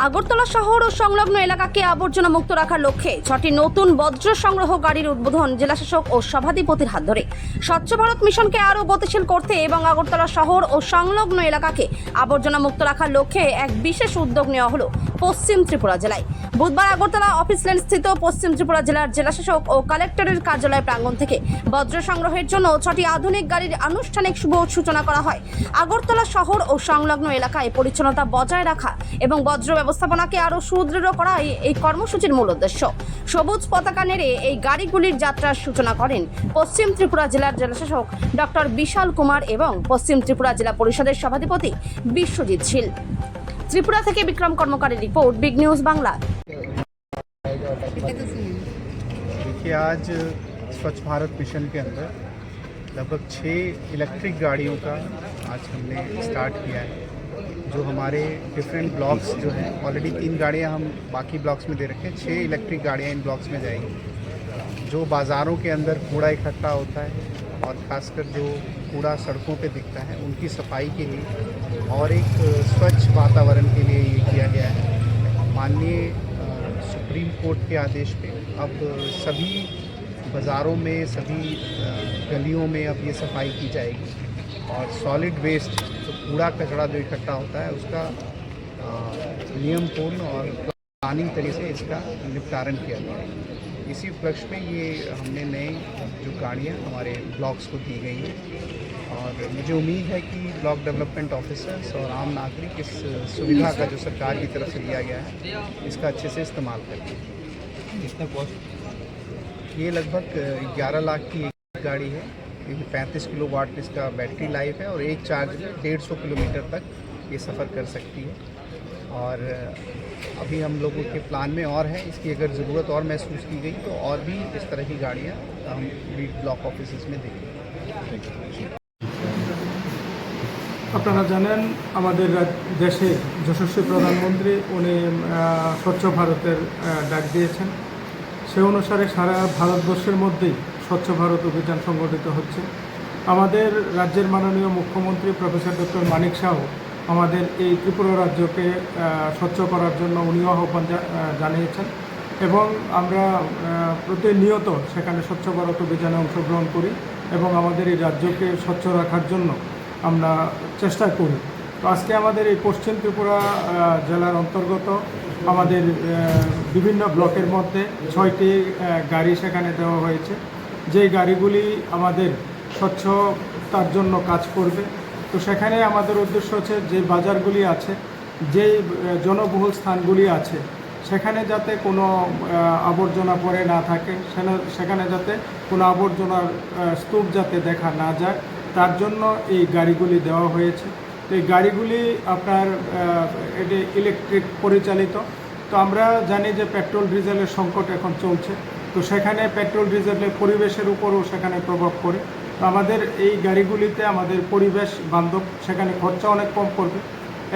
আগরতলা শহর ও সংলগ্ন এলাকাকে আবর্জনা মুক্ত রাখার লক্ষ্যে 6টি নতুন বজ্র সংগ্রহ গাড়ির উদ্বোধন জেলাশাসক ও সভাধিপতির হাত ধরে। স্বচ্ছ ভারত মিশনকে আরও গতিশীল করতে এবং আগরতলা শহর ও সংলগ্ন এলাকাকে আবর্জনা মুক্ত রাখার লক্ষ্যে এক বিশেষ উদ্যোগ নেওয়া হলো পশ্চিম ত্রিপুরা জেলায়। বুধবার আগরতলা অফিস লেন স্থিত পশ্চিম ত্রিপুরা জেলার জেলাশাসক ও কালেক্টরের কার্যালয় প্রাঙ্গণ থেকে বজ্র সংগ্রহের জন্য 6টি আধুনিক গাড়ির আনুষ্ঠানিক শুভ সূচনা করা হয়। আগরতলা শহর ও সংলগ্ন এলাকায় পরিচ্ছন্নতা বজায় রাখা এবং বজ্র ব্যবস্থাপনাকে আরও সুদৃঢ় করাই এই কর্মসূচির মূল উদ্দেশ্য। সবুজ পতাকা নেড়ে এই গাড়িগুলির যাত্রার সূচনা করেন পশ্চিম ত্রিপুরা জেলার জেলাশাসক ডক্টর বিশাল কুমার এবং পশ্চিম ত্রিপুরা জেলা পরিষদের সভাধিপতি বিশ্বজিৎ শীল। त्रिपुरा থেকে বিক্রম কর্মকারের রিপোর্ট, बिग न्यूज बांग्ला। देखिए, आज स्वच्छ भारत मिशन के अंदर लगभग 6 इलेक्ट्रिक गाड़ियों का आज हमने स्टार्ट किया है, जो हमारे डिफरेंट ब्लॉक्स जो हैं। ऑलरेडी 3 गाड़ियां हम बाकी ब्लॉक्स में दे रखे हैं, 6 इलेक्ट्रिक गाड़ियां इन ब्लॉक्स में जाएंगी। जो बाज़ारों के अंदर कूड़ा इकट्ठा होता है और ख़ासकर जो कूड़ा सड़कों पे दिखता है, उनकी सफाई के लिए और एक स्वच्छ वातावरण के लिए ये किया गया है। माननीय सुप्रीम कोर्ट के आदेश पे अब सभी बाज़ारों में, सभी गलियों में अब ये सफाई की जाएगी और सॉलिड वेस्ट, जो कूड़ा कचरा जो इकट्ठा होता है, उसका नियमपूर्ण और प्लानिंग तरीके से इसका निपटारण किया जाएगा। इसी उपलक्ष्य में ये हमने नए जो गाड़ियाँ हमारे ब्लॉक्स को दी गई हैं और मुझे उम्मीद है कि ब्लॉक डेवलपमेंट ऑफिसर्स और आम नागरिक इस सुविधा का जो सरकार की तरफ से दिया गया है, इसका अच्छे से इस्तेमाल करें। कितना कॉस्ट? ये लगभग 11 लाख की एक गाड़ी है। ये 35 किलोवाट इसका बैटरी लाइफ है और एक चार्ज में 150 किलोमीटर तक ये सफ़र कर सकती है। और अभी हम लोगों के प्लान में और है, इसकी अगर ज़रूरत और महसूस की गई तो और भी इस तरह की गाड़ियाँ हम ब्लॉक ऑफिस में देंगे। আপনারা জানেন আমাদের দেশে যশস্বী প্রধানমন্ত্রী উনি স্বচ্ছ ভারতের ডাক দিয়েছেন। সে অনুসারে সারা ভারতবর্ষের মধ্যেই স্বচ্ছ ভারত অভিযান সংগঠিত হচ্ছে। আমাদের রাজ্যের মাননীয় মুখ্যমন্ত্রী প্রফেসর ডক্টর মানিক শাহ আমাদের এই ত্রিপুরা রাজ্যকে স্বচ্ছ করার জন্য উনিও আহ্বান জানিয়েছেন এবং আমরা প্রতিনিয়ত সেখানে স্বচ্ছ ভারত অভিযানে অংশগ্রহণ করি এবং আমাদের এই রাজ্যকে স্বচ্ছ রাখার জন্য আমরা চেষ্টা করি। তো আজকে আমাদের এই পশ্চিম ত্রিপুরা জেলার অন্তর্গত আমাদের বিভিন্ন ব্লকের মধ্যে 6টি গাড়ি সেখানে দেওয়া হয়েছে, যেই গাড়িগুলি আমাদের স্বচ্ছতার জন্য কাজ করবে। তো সেখানে আমাদের উদ্দেশ্য হচ্ছে যে বাজারগুলি আছে, যেই জনবহুল স্থানগুলি আছে, সেখানে যাতে কোনো আবর্জনা পড়ে না থাকে, সেখানে যাতে কোনো আবর্জনার স্তূপ যাতে দেখা না যায়, তার জন্য এই গাড়িগুলি দেওয়া হয়েছে। তো এই গাড়িগুলি আপনার এটি ইলেকট্রিক পরিচালিত। তো আমরা জানি যে পেট্রোল ডিজেলের সংকট এখন চলছে, তো সেখানে পেট্রোল ডিজেলের পরিবেশের উপরও সেখানে প্রভাব পড়ে। তো আমাদের এই গাড়িগুলিতে আমাদের পরিবেশ বান্ধব, সেখানে খরচা অনেক কম পড়বে।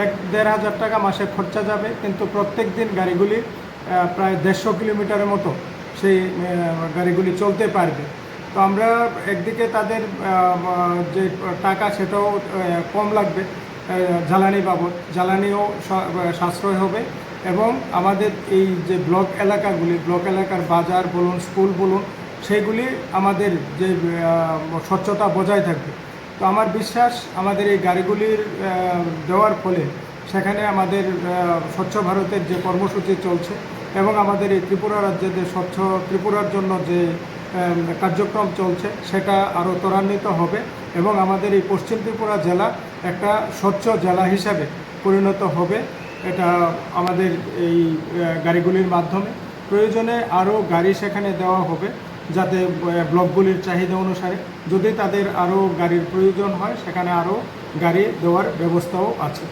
1-1.5 হাজার টাকা মাসে খরচা যাবে, কিন্তু প্রত্যেক দিন গাড়িগুলি প্রায় 150 কিলোমিটারের মতো সেই গাড়িগুলি চলতে পারবে। তো আমরা একদিকে তাদের যে টাকা সেটাও কম লাগবে, জ্বালানি বাবদ জ্বালানিও সাশ্রয় হবে এবং আমাদের এই যে ব্লক এলাকাগুলি, ব্লক এলাকার বাজার বলুন, স্কুল বলুন, সেইগুলি আমাদের যে স্বচ্ছতা বজায় থাকবে। তো আমার বিশ্বাস আমাদের এই গাড়িগুলির দেওয়ার ফলে সেখানে আমাদের স্বচ্ছ ভারতের যে কর্মসূচি চলছে এবং আমাদের এই ত্রিপুরা রাজ্যে যে স্বচ্ছ ত্রিপুরার জন্য যে কার্যক্রম চলছে, সেটা আরও ত্বরান্বিত হবে এবং আমাদের এই পশ্চিম ত্রিপুরা জেলা একটা স্বচ্ছ জেলা হিসাবে পরিণত হবে। এটা আমাদের এই গাড়িগুলির মাধ্যমে প্রয়োজনে আরও গাড়ি সেখানে দেওয়া হবে, যাতে ব্লকগুলির চাহিদা অনুসারে যদি তাদের আরও গাড়ির প্রয়োজন হয়, সেখানে আরও গাড়ি দেওয়ার ব্যবস্থাও আছে।